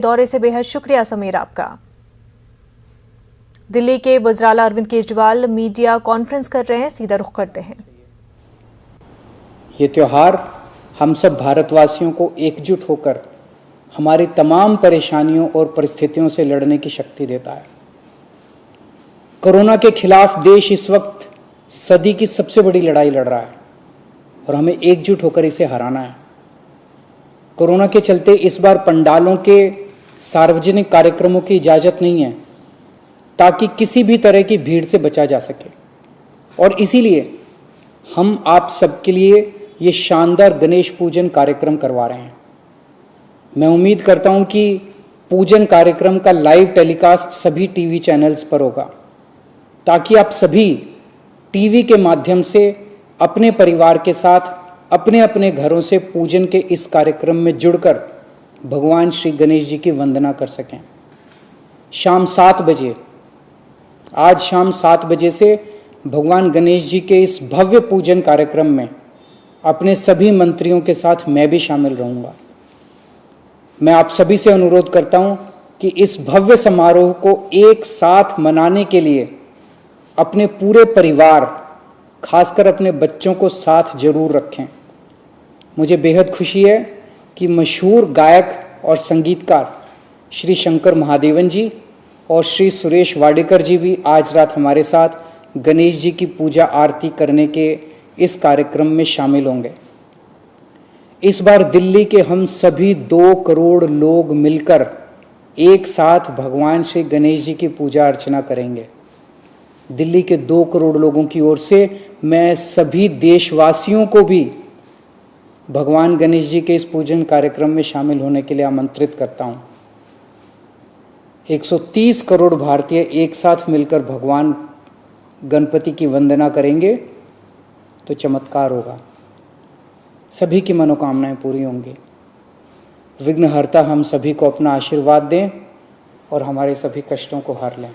दौरे से बेहद शुक्रिया समीर आपका। दिल्ली के वज़ीर-ए-आला अरविंद केजरीवाल मीडिया कॉन्फ्रेंस कर रहे हैं, सीधा रुख करते हैं। ये त्योहार हम सब भारतवासियों को एकजुट होकर हमारी तमाम परेशानियों और परिस्थितियों से लड़ने की शक्ति देता है। कोरोना के खिलाफ देश इस वक्त सदी की सबसे बड़ी लड़ाई लड़ रहा है और हमें एकजुट होकर इसे हराना है। कोरोना के चलते इस बार पंडालों के सार्वजनिक कार्यक्रमों की इजाज़त नहीं है ताकि किसी भी तरह की भीड़ से बचा जा सके, और इसीलिए हम आप सबके लिए ये शानदार गणेश पूजन कार्यक्रम करवा रहे हैं। मैं उम्मीद करता हूं कि पूजन कार्यक्रम का लाइव टेलीकास्ट सभी टीवी चैनल्स पर होगा ताकि आप सभी टीवी के माध्यम से अपने परिवार के साथ अपने अपने घरों से पूजन के इस कार्यक्रम में जुड़कर भगवान श्री गणेश जी की वंदना कर सकें। शाम 7 बजे, आज शाम 7 बजे से भगवान गणेश जी के इस भव्य पूजन कार्यक्रम में अपने सभी मंत्रियों के साथ मैं भी शामिल रहूँगा। मैं आप सभी से अनुरोध करता हूँ कि इस भव्य समारोह को एक साथ मनाने के लिए अपने पूरे परिवार, खासकर अपने बच्चों को साथ जरूर रखें। मुझे बेहद खुशी है कि मशहूर गायक और संगीतकार श्री शंकर महादेवन जी और श्री सुरेश वाडेकर जी भी आज रात हमारे साथ गणेश जी की पूजा आरती करने के इस कार्यक्रम में शामिल होंगे। इस बार दिल्ली के हम सभी 2 करोड़ लोग मिलकर एक साथ भगवान श्री गणेश जी की पूजा अर्चना करेंगे। दिल्ली के 2 करोड़ लोगों की ओर से मैं सभी देशवासियों को भी भगवान गणेश जी के इस पूजन कार्यक्रम में शामिल होने के लिए आमंत्रित करता हूँ। 130 करोड़ भारतीय एक साथ मिलकर भगवान गणपति की वंदना करेंगे तो चमत्कार होगा, सभी की मनोकामनाएं पूरी होंगी। विघ्नहर्ता हम सभी को अपना आशीर्वाद दें और हमारे सभी कष्टों को हर लें।